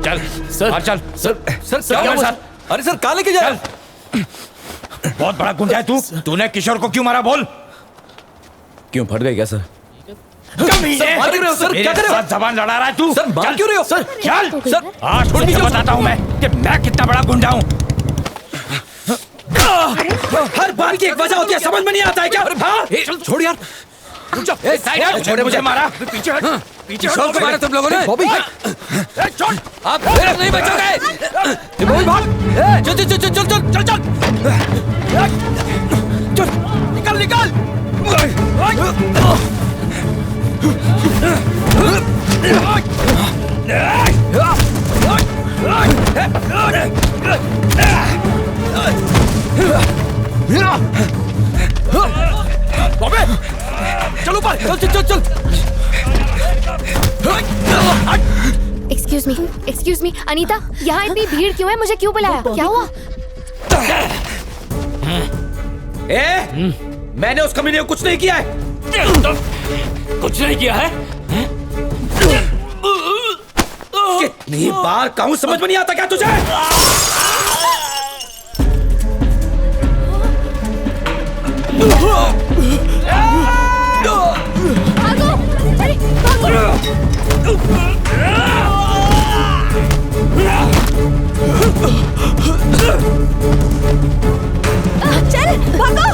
चल सर, और चल। सर क्या हुआ? अरे सर कहाँ लेके जा रहे हैं? बहुत बड़ा गुंडा है तू। तूने किशोर को क्यों मारा बोल? क्यों फट गए क्या सर? सर, मार क्यों रहे हो सर? क्या कर रहे हो? जबान लड़ा रहा है तू? सर मार क्यों रहे हो? सर चल सर आज छोड़ के बताता हूँ मैं कि मैं कितना बड़ा गुंडा हूँ। हर बात की एक वजह होती है, समझ में नहीं आता है क्या? हाँ? छोड़ यार, छोड़े मुझे मारा। पीछे हट, पीछे हट। मारा तुम लोगों ने? बॉबी छोड़। आप फिर नहीं बचोगे। बॉबी भाग। चल चल चल चल चल चल चल चल निकल निकल। बॉबी चल ऊपर, चल चल चल चल। एक्सक्यूज मी अनीता, यहाँ इतनी भीड़ क्यों है? मुझे क्यों बुलाया? क्या हुआ? मैंने उस कमीने को कुछ नहीं किया है। कुछ नहीं किया है? कितनी बार कहूं, समझ में नहीं आता क्या तुझे? भागो! अरे भागो! चल भागो!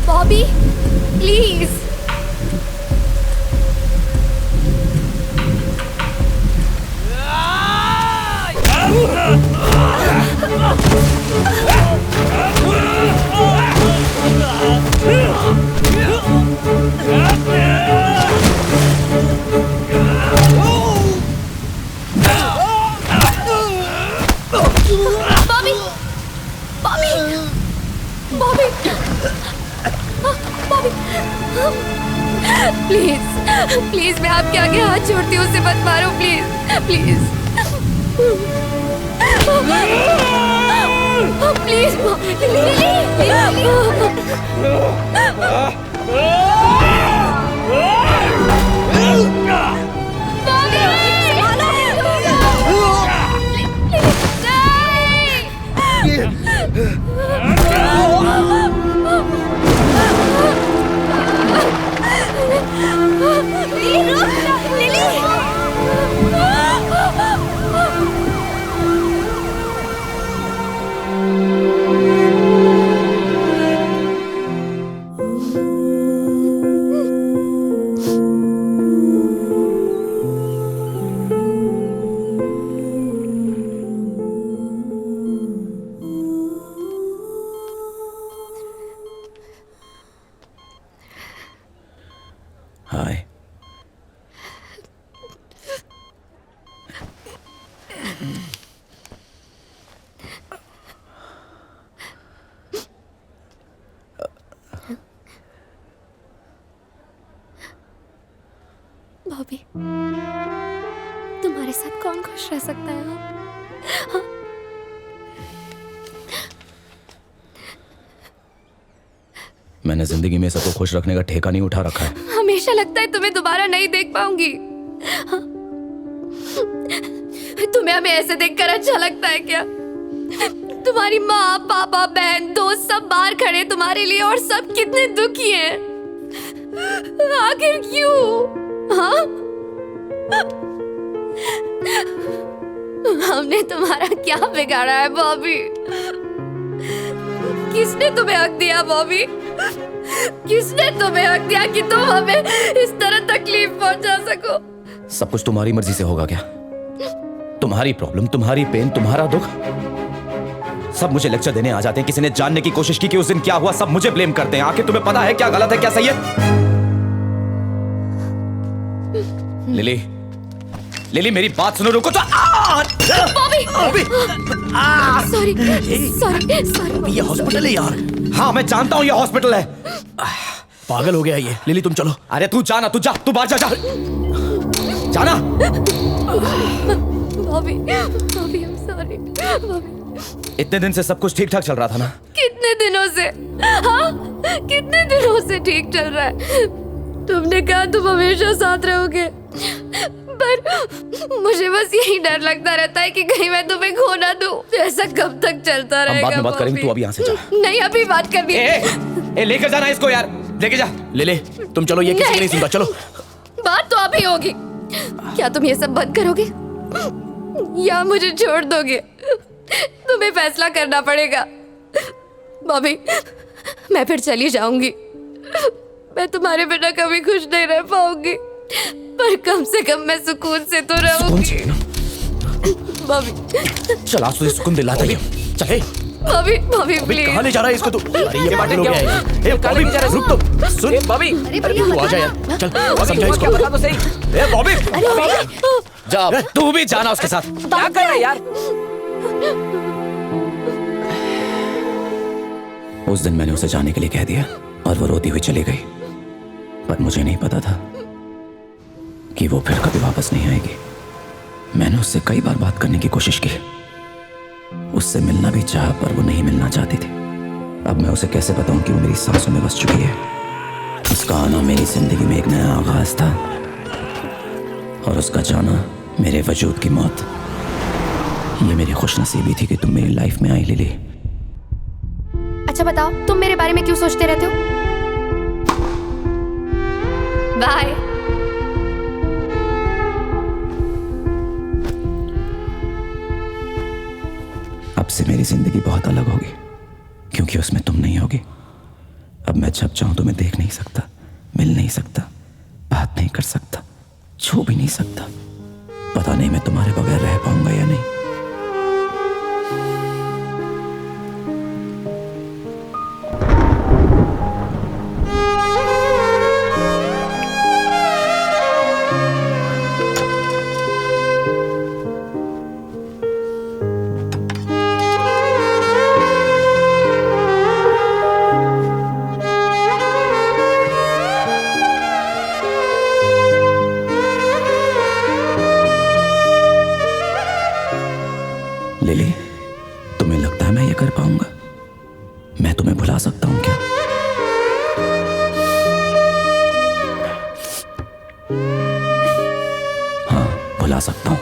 Bobby please. Bobby Bobby Bobby Bobby please please, मैं आपके आगे हाथ जोड़ती हूँ, उसे मत मारो प्लीज प्लीज प्लीज। हाय। बॉबी, तुम्हारे साथ कौन खुश रह सकता है? हाँ? मैंने जिंदगी में सबको खुश रखने का ठेका नहीं उठा रखा है। हमेशा लगता है तुम्हें दोबारा नहीं देख पाऊंगी। हाँ? तुम्हें हमें ऐसे देखकर अच्छा लगता है क्या? तुम्हारी माँ, पापा, बहन, दोस्त सब बाहर खड़े तुम्हारे लिए और सब कितने दुखी हैं। आखिर क्यों? हाँ? हमने तुम्हारा क्या बिगाड़ा है बॉबी? किसने तुम्हें हक दिया बॉबी? किसने तुम्हें हक दिया कि तुम हमें इस तरह तकलीफ पहुंचा सको? सब कुछ तुम्हारी मर्जी से होगा क्या? तुम्हारी प्रॉब्लम, तुम्हारी पेन, तुम्हारा दुख सब मुझे लेक्चर देने आ जाते हैं। किसी ने जानने की कोशिश की कि उस दिन क्या हुआ, सब मुझे ब्लेम करते हैं। आखिर तुम्हें पता है क्या गलत है क्या सही है? लिली, लिली मेरी बात सुनो, रुको तो। Bobby, Bobby, sorry sorry sorry. ये हॉस्पिटल है यार। हाँ मैं जानता हूँ ये हॉस्पिटल है। पागल हो गया ये। लिली तुम चलो। अरे तू जाना, तू जा, तू बाहर जा, जा जाना। Bobby, Bobby, I'm sorry, Bobby. इतने दिन से सब कुछ ठीक ठाक चल रहा था ना? कितने दिनों से, हाँ कितने दिनों से ठीक चल रहा है। तुमने कहा तुम हमेशा साथ रहोगे, पर मुझे बस यही डर लगता रहता है कि कहीं मैं तुम्हें खो ना दूं। ऐसा कब तक चलता रहेगा? हम बाद में बात करेंगे, तू अभी यहाँ से जा। नहीं अभी बात करनी है। ए, लेकर जाना इसको यार, लेके जा। ले तुम चलो, ये किसी की नहीं सुनता। चलो। बात तो अभी होगी। क्या तुम ये सब बंद करोगे या मुझे छोड़ दोगे? तुम्हें फैसला करना पड़ेगा। बॉबी, मैं फिर चली जाऊंगी। मैं तुम्हारे बिना कभी खुश नहीं रह पाऊंगी, पर कम से कम मैं सुकून से तो रहूंगी। बॉबी चल आज तुझे सुकून दिलाता ही। चले। बॉबी, बॉबी प्लीज। कहाँ ले जा रहा है इसको तू? अरे ये पागल हो गया है। ए बॉबी रुक तो। सुन बॉबी, तू आ जा यार। चल समझा इसको। बता तो सही। ए बॉबी, जा तू भी जाना उसके साथ। क्या कर रहा है यार? उस दिन मैंने उसे जाने के लिए कह दिया और वो रोती हुई चली गई, पर मुझे नहीं पता था कि वो फिर कभी वापस नहीं आएगी। मैंने उससे कई बार बात करने की कोशिश की, उससे मिलना भी चाहा, पर वो नहीं मिलना चाहती थी। अब मैं उसे कैसे बताऊं कि वो मेरी सांसों में बस चुकी है। उसका आना मेरी जिंदगी में एक नया आगाज था और उसका जाना मेरे वजूद की मौत। ये मेरी खुशनसीबी थी कि तुम मेरी लाइफ में आई लिली। अच्छा बताओ, तुम मेरे बारे में क्यों सोचते रहते हो? बाय। अब से मेरी जिंदगी बहुत अलग होगी, क्योंकि उसमें तुम नहीं होगी। अब मैं जब चाहूं तुम्हें देख नहीं सकता, मिल नहीं सकता, बात नहीं कर सकता, छू भी नहीं सकता। पता नहीं मैं तुम्हारे बगैर रह पाऊंगा या नहीं। लिली, तुम्हें लगता है मैं ये कर पाऊंगा? मैं तुम्हें भुला सकता हूं क्या? हाँ, भुला सकता हूं।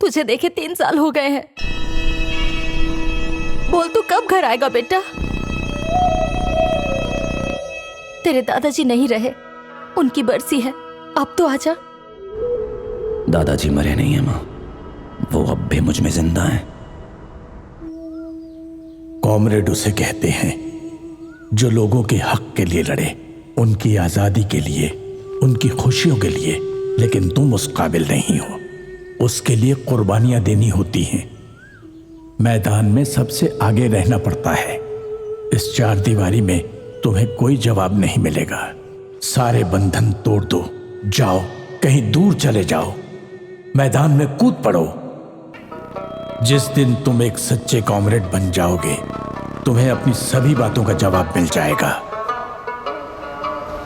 तुझे देखे 3 साल हो गए हैं। बोल तू कब घर आएगा बेटा? तेरे दादाजी नहीं रहे, उनकी बरसी है, अब तो आजा। दादाजी मरे नहीं है माँ, वो अब भी मुझ में जिंदा हैं। कॉमरेड उसे कहते हैं जो लोगों के हक के लिए लड़े, उनकी आजादी के लिए, उनकी खुशियों के लिए। लेकिन तुम उस काबिल नहीं हो, उसके लिए कुर्बानियां देनी होती हैं। मैदान में सबसे आगे रहना पड़ता है। इस 4 दीवारी में तुम्हें कोई जवाब नहीं मिलेगा। सारे बंधन तोड़ दो, जाओ कहीं दूर चले जाओ, मैदान में कूद पड़ो। जिस दिन तुम एक सच्चे कॉमरेड बन जाओगे, तुम्हें अपनी सभी बातों का जवाब मिल जाएगा।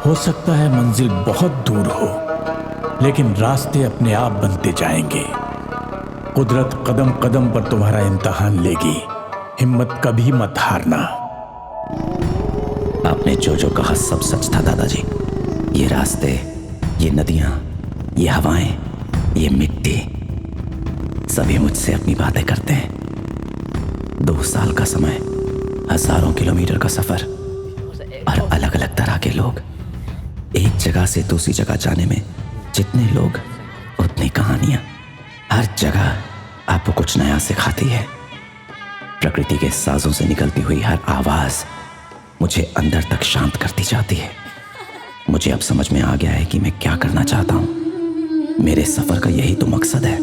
हो सकता है मंजिल बहुत दूर हो, लेकिन रास्ते अपने आप बनते जाएंगे। कुदरत कदम कदम पर तुम्हारा इम्तिहान लेगी। हिम्मत कभी मत हारना। आपने जो जो कहा सब सच था दादाजी। ये रास्ते, ये नदियां, ये हवाएं, ये मिट्टी, सभी मुझसे अपनी बातें करते हैं। 2 साल का समय, हजारों किलोमीटर का सफर और अलग अलग तरह के लोग। एक जगह से दूसरी जगह जाने में जितने लोग उतनी कहानियां। हर जगह आपको कुछ नया सिखाती है। प्रकृति के साजों से निकलती हुई हर आवाज मुझे अंदर तक शांत करती जाती है। मुझे अब समझ में आ गया है कि मैं क्या करना चाहता हूं। मेरे सफर का यही तो मकसद है।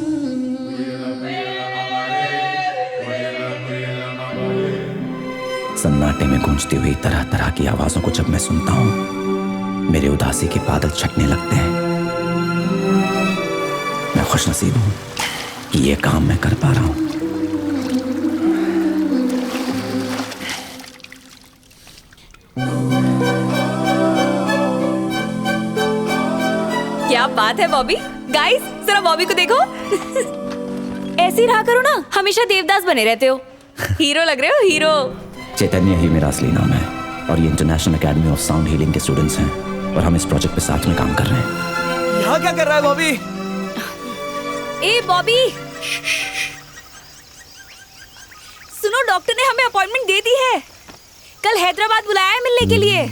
सन्नाटे में गूंजती हुई तरह तरह की आवाजों को जब मैं सुनता हूं, मेरे उदासी के बादल छटने लगते हैं। मैं खुशनसीब हूं कि ये काम मैं कर पा रहा हूं। क्या बात है बॉबी। गाइस जरा बॉबी को देखो। ऐसे ही रहा करो ना, हमेशा देवदास बने रहते हो। हीरो लग रहे हो, हीरो। चैतन्य ही मेरा असली नाम है और ये international academy of sound healing के स्टूडेंट्स हैं और हम इस प्रोजेक्ट पे साथ में काम कर रहे हैं। यहाँ क्या कर रहा है बॉबी? ए बॉबी, सुनो डॉक्टर ने हमें अपॉइंटमेंट दे दी है। कल हैदराबाद बुलाया है मिलने के लिए।